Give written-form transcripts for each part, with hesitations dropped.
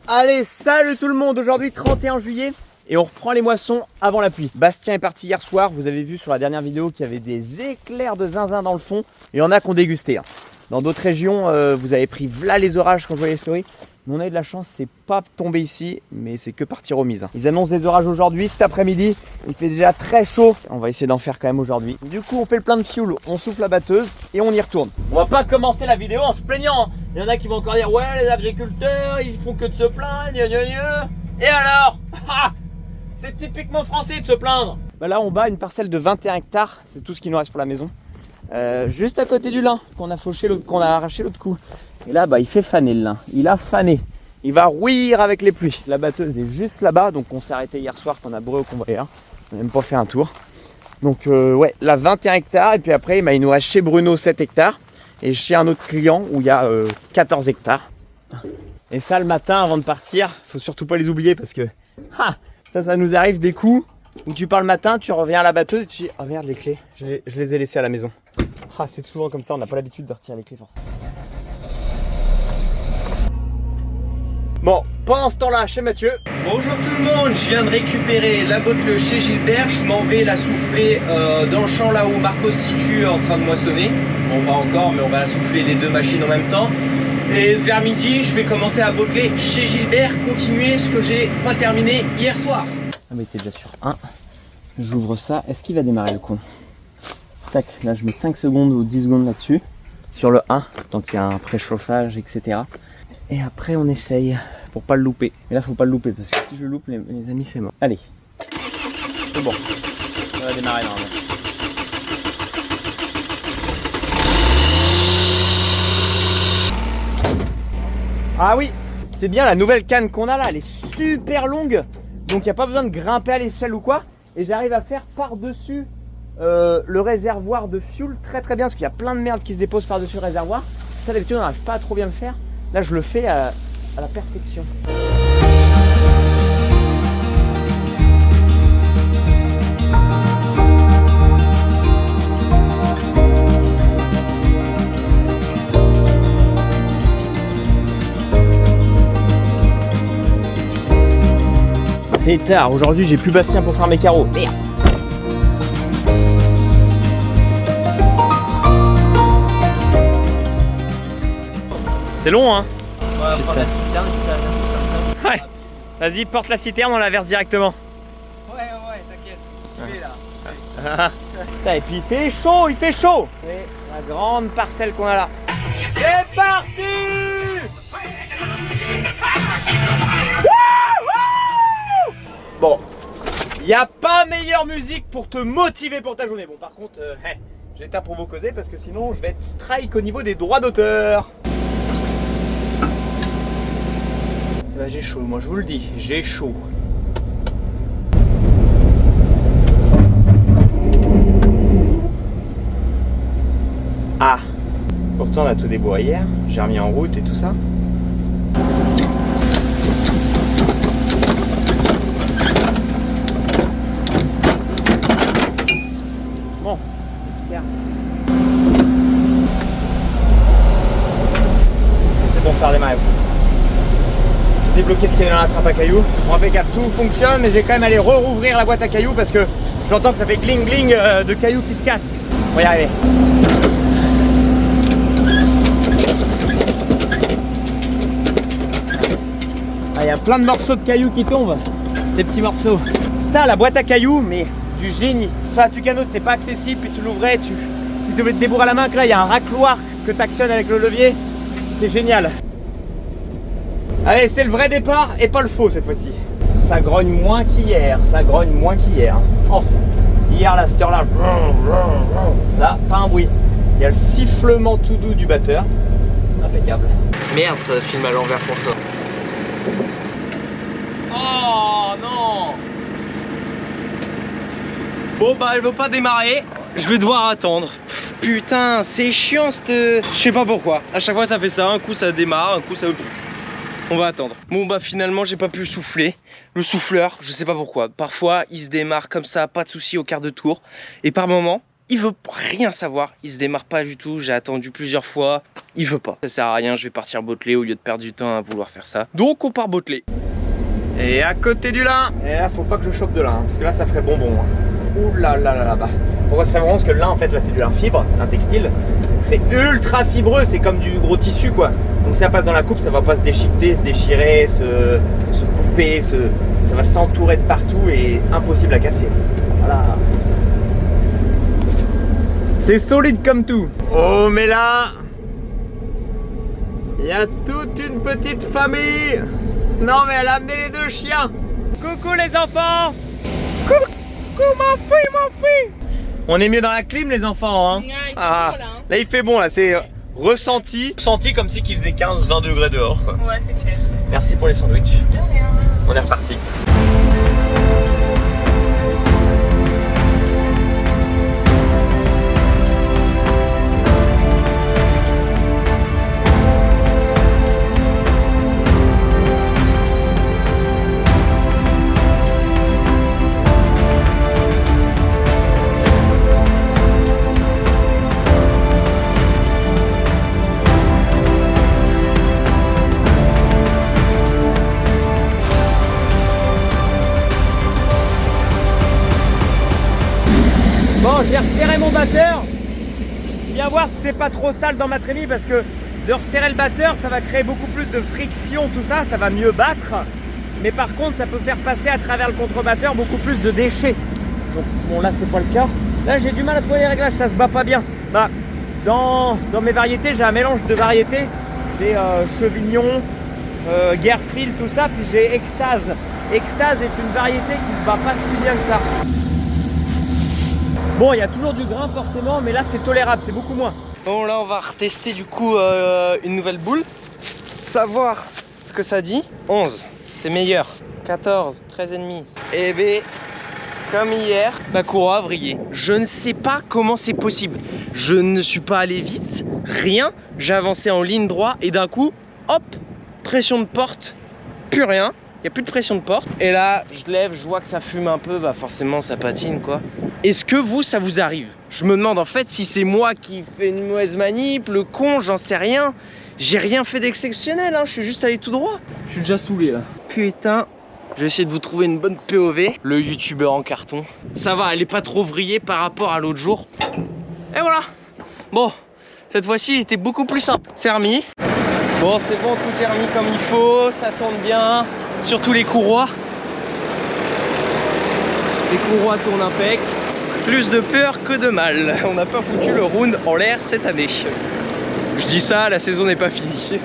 Allez, salut tout le monde, aujourd'hui 31 juillet et on reprend les moissons avant la pluie. Bastien est parti hier soir, vous avez vu sur la dernière vidéo qu'il y avait des éclairs de zinzin dans le fond. Il y en a qui ont dégusté. Dans d'autres régions, vous avez pris v'là les orages quand je voyais les stories. Nous on a eu de la chance, c'est pas tombé ici, mais c'est que partir aux mises. Ils annoncent des orages aujourd'hui, cet après-midi. Il fait déjà très chaud. On va essayer d'en faire quand même aujourd'hui. Du coup, on fait le plein de fioul, on souffle la batteuse et on y retourne. On va pas commencer la vidéo en se plaignant. Il y en a qui vont encore dire ouais, les agriculteurs, ils font que de se plaindre, gna gna gna. Et alors c'est typiquement français de se plaindre. Bah là, on bat une parcelle de 21 hectares. C'est tout ce qui nous reste pour la maison. Juste à côté du lin qu'on a fauché, qu'on a arraché l'autre coup. Et là, bah, il fait faner le lin. Il a fané. Il va rouillir avec les pluies. La batteuse est juste là-bas. Donc, on s'est arrêté hier soir qu'on a brûlé au convoyeur. On n'a même pas fait un tour. Donc, ouais, là, 21 hectares. Et puis après, bah, il nous reste chez Bruno 7 hectares. Et chez un autre client où il y a 14 hectares. Et ça, le matin, avant de partir, faut surtout pas les oublier parce que ça nous arrive des coups où tu pars le matin, tu reviens à la batteuse et tu dis oh merde, les clés, je les ai laissées à la maison. C'est souvent comme ça, on n'a pas l'habitude de retirer les clés forcément. Bon, pendant ce temps-là, chez Mathieu. Bonjour tout le monde, je viens de récupérer la botte chez Gilbert. Je m'en vais la souffler dans le champ là où Marco se situe en train de moissonner. Bon, pas encore, mais on va la souffler les deux machines en même temps. Et vers midi, je vais commencer à botteler chez Gilbert, continuer ce que j'ai pas terminé hier soir. Ah, mais t'es déjà sur 1. J'ouvre ça. Est-ce qu'il va démarrer le con? Tac, là je mets 5 secondes ou 10 secondes là-dessus. Sur le 1, tant qu'il y a un préchauffage, etc. Et après on essaye pour pas le louper. Et là faut pas le louper parce que si je loupe les amis c'est mort. Allez, c'est bon. Ça va démarrer normalement. Ah oui, c'est bien la nouvelle canne qu'on a là, elle est super longue. Donc il n'y a pas besoin de grimper à l'échelle ou quoi. Et j'arrive à faire par-dessus le réservoir de fuel très très bien. Parce qu'il y a plein de merde qui se dépose par-dessus le réservoir. Ça d'habitude on n'arrive pas à trop bien le faire. Là je le fais à la perfection. Pétard, aujourd'hui j'ai plus Bastien pour faire mes carreaux. Merde. C'est long hein. On va prendre la citerne et puis la verser comme ça. Ouais. Vas-y, porte la citerne, on la verse directement. Ouais, t'inquiète. Je suis là. Et puis il fait chaud. C'est la grande parcelle qu'on a là. C'est parti. Bon, il n'y a pas meilleure musique pour te motiver pour ta journée. Bon, par contre, j'éteins pour vous causer parce que sinon je vais être strike au niveau des droits d'auteur. Bah, j'ai chaud, moi je vous le dis, j'ai chaud. Ah, pourtant on a tout débourré hier, j'ai remis en route et tout ça. Bon, c'est bon, ça redémarre. J'ai débloqué ce qu'il y avait dans la trappe à cailloux. Bon, impeccable, tout fonctionne, mais j'ai quand même allé rouvrir la boîte à cailloux parce que j'entends que ça fait gling gling de cailloux qui se cassent. On va y arriver. Il y a plein de morceaux de cailloux qui tombent. Des petits morceaux. Ça, la boîte à cailloux, mais du génie. Sur la Tucano, c'était pas accessible, puis tu l'ouvrais, tu devais te débourrer à la main, que là il y a un racloir que tu actionnes avec le levier. C'est génial. Allez, c'est le vrai départ et pas le faux cette fois-ci. Ça grogne moins qu'hier, Oh, hier là, cette heure-là, là, pas un bruit. Il y a le sifflement tout doux du batteur. Impeccable. Merde, ça filme à l'envers pour toi. Oh non! Bon bah elle veut pas démarrer, je vais devoir attendre. Putain, c'est chiant cette... Je sais pas pourquoi, à chaque fois ça fait ça, un coup ça démarre, un coup ça... On va attendre. Bon bah finalement j'ai pas pu souffler. Le souffleur, je sais pas pourquoi, parfois il se démarre comme ça, pas de souci au quart de tour. Et par moment, il veut rien savoir, il se démarre pas du tout, j'ai attendu plusieurs fois, il veut pas. Ça sert à rien, je vais partir botteler au lieu de perdre du temps à vouloir faire ça. Donc on part botteler. Et à côté du lin. Et là, faut pas que je chope de lin, hein, parce que là, ça ferait bonbon. Hein. Ouh là là là là bah. Pourquoi ça ferait bonbon? Parce que le lin, en fait, là, c'est du lin fibre, lin textile. C'est ultra fibreux, c'est comme du gros tissu, quoi. Donc ça passe dans la coupe, ça va pas se déchiqueter, se déchirer, se couper, ça va s'entourer de partout et impossible à casser. Voilà. C'est solide comme tout. Oh, mais là, il y a toute une petite famille. Non, mais elle a amené les 2 chiens. Coucou les enfants. Coucou mon fils. On est mieux dans la clim les enfants, hein. Ouais, il fait Ah, bon, là, hein. là il fait bon, là c'est ressenti comme si qu'il faisait 15-20 degrés dehors. Ouais, c'est clair. Merci pour les sandwichs. De rien. On est reparti. Bon, j'ai resserré mon batteur. Viens voir si c'est pas trop sale dans ma trémie parce que de resserrer le batteur, ça va créer beaucoup plus de friction, tout ça, ça va mieux battre. Mais par contre, ça peut faire passer à travers le contrebatteur beaucoup plus de déchets. Donc bon, là c'est pas le cas. Là j'ai du mal à trouver les réglages, ça se bat pas bien. Bah, dans mes variétés, j'ai un mélange de variétés. J'ai Chevignon, Guerfril, tout ça, puis j'ai Extase. Extase est une variété qui se bat pas si bien que ça. Bon, il y a toujours du grain forcément, mais là c'est tolérable, c'est beaucoup moins. Bon, là on va retester du coup une nouvelle boule. Savoir ce que ça dit. 11, c'est meilleur. 14, 13,5. Et B, comme hier, la courroie a vrillé. Je ne sais pas comment c'est possible. Je ne suis pas allé vite, rien. J'ai avancé en ligne droite et d'un coup, hop, pression de porte, plus rien. Il n'y a plus de pression de porte. Et là, je lève, je vois que ça fume un peu, bah forcément ça patine quoi. Est-ce que vous, ça vous arrive? Je me demande en fait si c'est moi qui fais une mauvaise manip, le con, j'en sais rien. J'ai rien fait d'exceptionnel, hein. Je suis juste allé tout droit. Je suis déjà saoulé là. Putain, je vais essayer de vous trouver une bonne POV. Le youtubeur en carton. Ça va, elle est pas trop vrillée par rapport à l'autre jour. Et voilà. Bon, cette fois-ci, il était beaucoup plus simple. C'est remis. Bon, c'est bon, tout est remis comme il faut, ça tourne bien. Surtout les courroies. Les courroies tournent impec. Plus de peur que de mal. On n'a pas foutu le round en l'air cette année. Je dis ça, la saison n'est pas finie.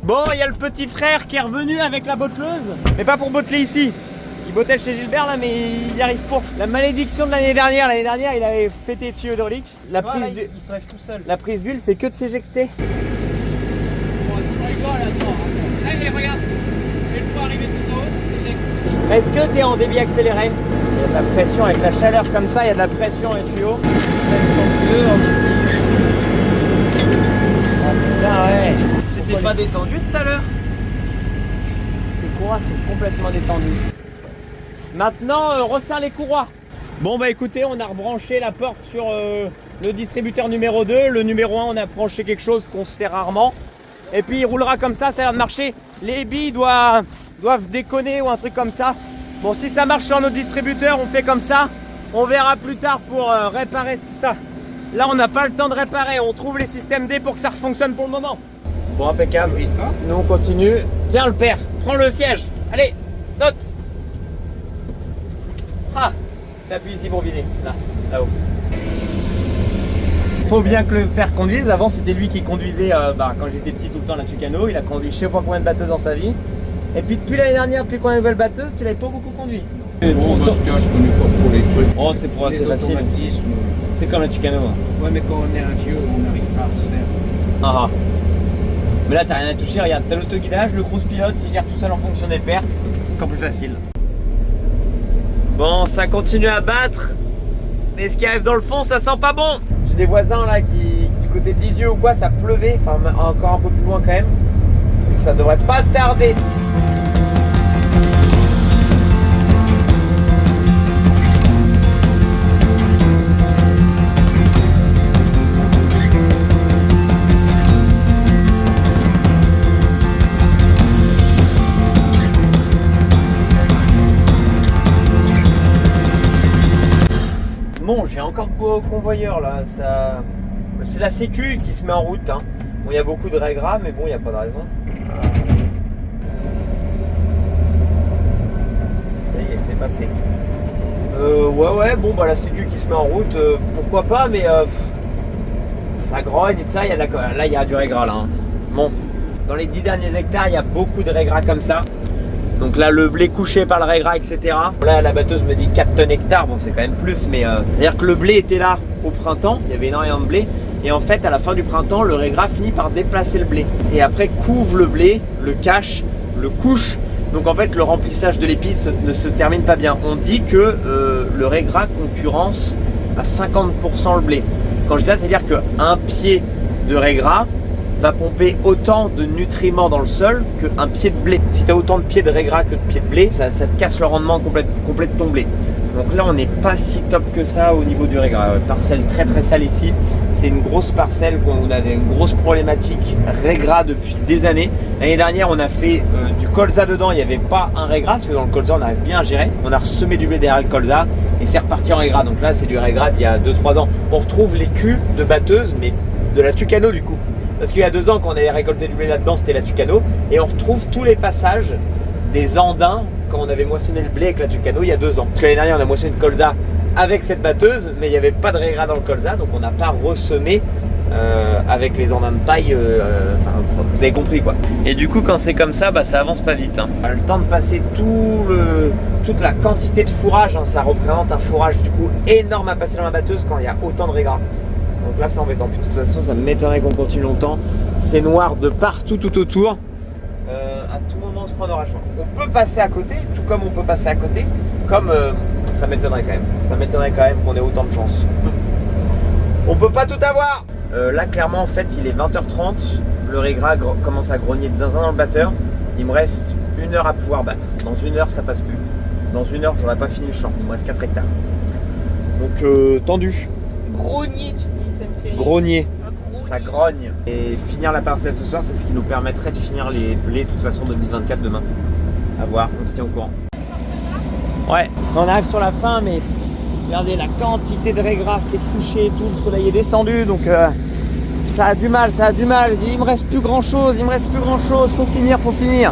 Bon, il y a le petit frère qui est revenu avec la botteleuse, mais pas pour botteler ici. Il bottait chez Gilbert là, mais il n'y arrive pas. La malédiction de l'année dernière, il avait pété le tuyau hydraulique. La prise il se lève tout seul. La prise d'huile fait que de s'éjecter. Bon, tu rigoles, attends. Allez, regarde. Une fois arrivé tout en haut, ça s'éjecte. Est-ce que tu es en débit accéléré? Il y a de la pression avec la chaleur comme ça, il y a de la pression dans les tuyaux. Oh putain, ouais. C'était pas détendu tout à l'heure? Les courroies sont complètement détendues. Maintenant, resserre les courroies. Bon bah écoutez, on a rebranché la porte sur le distributeur numéro 2. Le numéro 1, on a branché quelque chose qu'on sert rarement. Et puis il roulera comme ça a l'air de marcher. Les billes doivent déconner ou un truc comme ça. Bon, si ça marche sur notre distributeur, on fait comme ça. On verra plus tard pour réparer ça. Là, on n'a pas le temps de réparer. On trouve les systèmes D pour que ça fonctionne pour le moment. Bon, impeccable. Nous, on continue. Tiens, le père, prends le siège. Allez, saute. Ah, s'appuie ici pour vider. Là, là-haut. Faut bien que le père conduise. Avant, c'était lui qui conduisait quand j'étais petit tout le temps la Tucano. Il a conduit je sais pas combien de batteuses dans sa vie. Et puis depuis l'année dernière, depuis qu'on a une nouvelle batteuse, tu l'avais pas beaucoup conduit. Bon, dans ce cas, je connais pas trop les trucs. Oh, c'est pour assez les facile. automatismes. C'est comme la Tucano. Hein. Ouais, mais quand on est un vieux, on n'arrive pas à se faire. Ah ah. Mais là, t'as rien à toucher. Regarde, t'as l'autoguidage, le cruise pilote, il gère tout seul en fonction des pertes. Encore plus facile. Bon, ça continue à battre. Mais ce qui arrive dans le fond, ça sent pas bon. J'ai des voisins là qui, du côté de Lisieux ou quoi, ça pleuvait. Enfin, encore un peu plus loin quand même. Donc, ça devrait pas tarder. fait encore beau convoyeur là. Ça... C'est la sécu qui se met en route. Hein. Bon, il y a beaucoup de raies gras, mais bon, il n'y a pas de raison. Ça y est, c'est passé. Ouais, bon, bah la sécu qui se met en route, pourquoi pas, mais ça grogne et tout ça. Y a là, il y a du raies gras là. Hein. Bon, dans les 10 derniers hectares, il y a beaucoup de raies gras comme ça. Donc là, le blé couché par le raies gras, etc. Là, la batteuse me dit 4 tonnes hectare. Bon, c'est quand même plus, mais c'est-à-dire que le blé était là au printemps. Il y avait énormément de blé. Et en fait, à la fin du printemps, le raies gras finit par déplacer le blé. Et après, couvre le blé, le cache, le couche. Donc en fait, le remplissage de l'épi ne se termine pas bien. On dit que le raies gras concurrence à 50% le blé. Quand je dis ça, c'est-à-dire qu'un pied de raies gras va pomper autant de nutriments dans le sol qu'un pied de blé. Si tu as autant de pieds de raies gras que de pieds de blé, ça te casse le rendement complet de ton blé. Donc là, on n'est pas si top que ça au niveau du raies gras. Parcelle très très sale ici. C'est une grosse parcelle, on a une grosse problématique raies gras depuis des années. L'année dernière, on a fait du colza dedans, il n'y avait pas un raies gras, parce que dans le colza, on arrive bien à gérer. On a ressemé du blé derrière le colza et c'est reparti en raies gras. Donc là, c'est du raies gras d'il y a 2-3 ans. On retrouve les culs de batteuse, mais de la Tucano du coup. Parce qu'il y a 2 ans, quand on avait récolté du blé là-dedans, c'était la Tucano. Et on retrouve tous les passages des andins quand on avait moissonné le blé avec la Tucano il y a 2 ans. Parce que l'année dernière, on a moissonné le colza avec cette batteuse, mais il n'y avait pas de raies gras dans le colza, donc on n'a pas ressemé avec les andins de paille. Vous avez compris quoi. Et du coup, quand c'est comme ça, bah, ça avance pas vite. Hein. Le temps de passer toute la quantité de fourrage, hein, ça représente un fourrage du coup énorme à passer dans la batteuse quand il y a autant de raies gras. Donc là, c'est embêtant. Puis de toute façon, ça m'étonnerait qu'on continue longtemps. C'est noir de partout, tout autour. À tout moment, on se prend un orage. On peut passer à côté, tout comme on peut passer à côté, comme ça m'étonnerait quand même. Ça m'étonnerait quand même qu'on ait autant de chance. On peut pas tout avoir. Là, clairement, en fait, il est 20h30. Le raies gras commence à grogner de zinzin dans le batteur. Il me reste 1 heure à pouvoir battre. Dans 1 heure, ça passe plus. Dans 1 heure, j'aurais pas fini le champ. Il me reste 4 hectares. Donc, tendu. Grogner, tu dis, ça me fait rire. Grogner. Un Ça grogne. Et finir la parcelle ce soir, c'est ce qui nous permettrait de finir les blés de toute façon 2024 demain. À voir, on se tient au courant. Ouais, on arrive sur la fin, mais regardez la quantité de raies gras, c'est couché et tout, le soleil est descendu, donc ça a du mal. Il me reste plus grand chose, faut finir.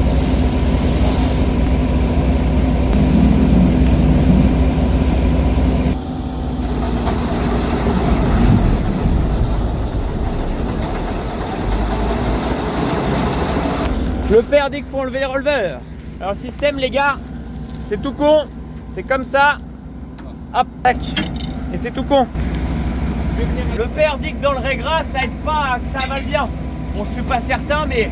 Le père dit qu'il faut enlever les releveurs. Alors le système les gars, c'est tout con. C'est comme ça. Hop, tac. Et c'est tout con. Le père dit que dans le raies gras, ça aide pas, que ça avale bien. Bon, je suis pas certain, mais de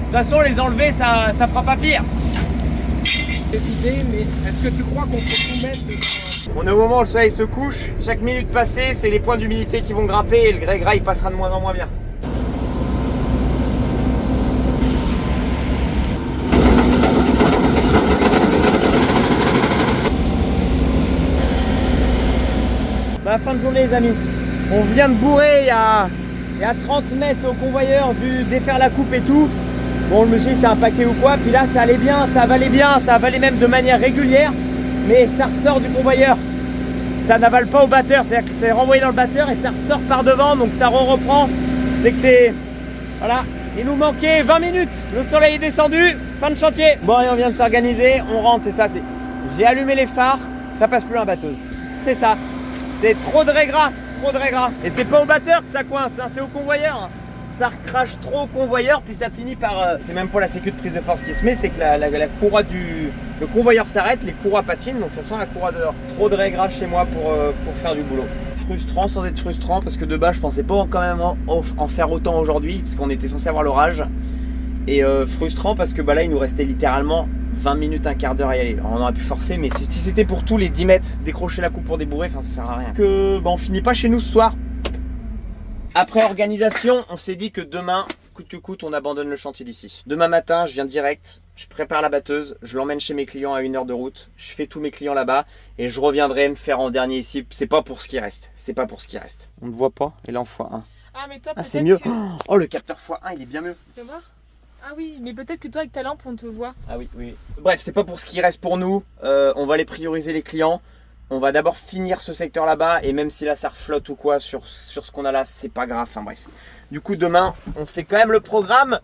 toute façon, les enlever, ça fera pas pire. Idée, mais est-ce que tu crois qu'on peut tout mettre On est au moment où le soleil se couche. Chaque minute passée, c'est les points d'humidité qui vont grimper et le raies gras, il passera de moins en moins bien. Fin de journée les amis, on vient de bourrer il y a 30 mètres au convoyeur, dû défaire la coupe et tout. Bon, je me suis dit c'est un paquet ou quoi, puis là ça allait bien, ça avalait même de manière régulière, mais ça ressort du convoyeur, ça n'avale pas au batteur, c'est-à-dire que c'est renvoyé dans le batteur et ça ressort par devant, donc ça reprend, c'est que c'est, voilà, il nous manquait 20 minutes, le soleil est descendu, fin de chantier. Bon et on vient de s'organiser, on rentre, c'est ça, j'ai allumé les phares, ça passe plus dans la batteuse, c'est ça. C'est trop de raies gras. Et c'est pas au batteur que ça coince, hein, c'est au convoyeur. Ça recrache trop au convoyeur, puis ça finit par... c'est même pas la sécu de prise de force qui se met, c'est que la courroie le convoyeur s'arrête, les courroies patinent, donc ça sent la courroie dehors. Trop de raies gras chez moi pour faire du boulot. Frustrant sans être frustrant, parce que de base je pensais pas quand même en faire autant aujourd'hui, parce qu'on était censé avoir l'orage. Et frustrant parce que bah, là il nous restait littéralement 20 minutes, un quart d'heure à y aller. Alors, on aurait pu forcer, mais si c'était pour tous les 10 mètres, décrocher la coupe pour débourrer, enfin ça sert à rien. On finit pas chez nous ce soir. Après organisation, on s'est dit que demain, coûte que coûte, on abandonne le chantier d'ici. Demain matin, je viens direct, je prépare la batteuse, je l'emmène chez mes clients à 1 heure de route, je fais tous mes clients là-bas et je reviendrai me faire en dernier ici. C'est pas pour ce qui reste, On ne voit pas, et là en x1. Ah mais toi c'est mieux. Oh, le capteur x1, il est bien mieux. Tu veux voir? Ah oui, mais peut-être que toi avec ta lampe on te voit. Ah oui. Bref, c'est pas pour ce qui reste pour nous. On va les prioriser les clients. On va d'abord finir ce secteur là-bas et même si là ça reflotte ou quoi sur ce qu'on a là, c'est pas grave. Enfin bref. Du coup, demain, on fait quand même le programme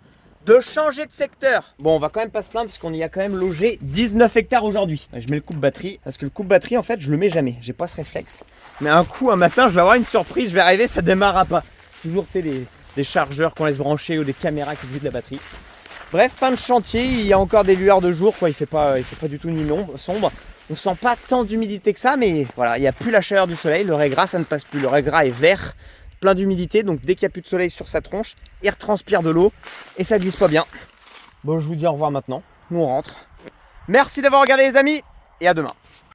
de changer de secteur. Bon, on va quand même pas se plaindre parce qu'on y a quand même logé 19 hectares aujourd'hui. Je mets le coupe-batterie parce que le coupe-batterie, en fait, je le mets jamais. J'ai pas ce réflexe. Mais un coup, un matin, je vais avoir une surprise. Je vais arriver, ça démarrera pas. Toujours fait des chargeurs qu'on laisse brancher ou des caméras qui vident la batterie. Bref, fin de chantier. Il y a encore des lueurs de jour, quoi. Il fait pas du tout ni sombre. On sent pas tant d'humidité que ça, mais voilà, il n'y a plus la chaleur du soleil. Le raie gras, ça ne passe plus. Le raie gras est vert, plein d'humidité, donc dès qu'il n'y a plus de soleil sur sa tronche, il retranspire de l'eau et ça glisse pas bien. Bon, je vous dis au revoir maintenant. Nous on rentre. Merci d'avoir regardé les amis et à demain.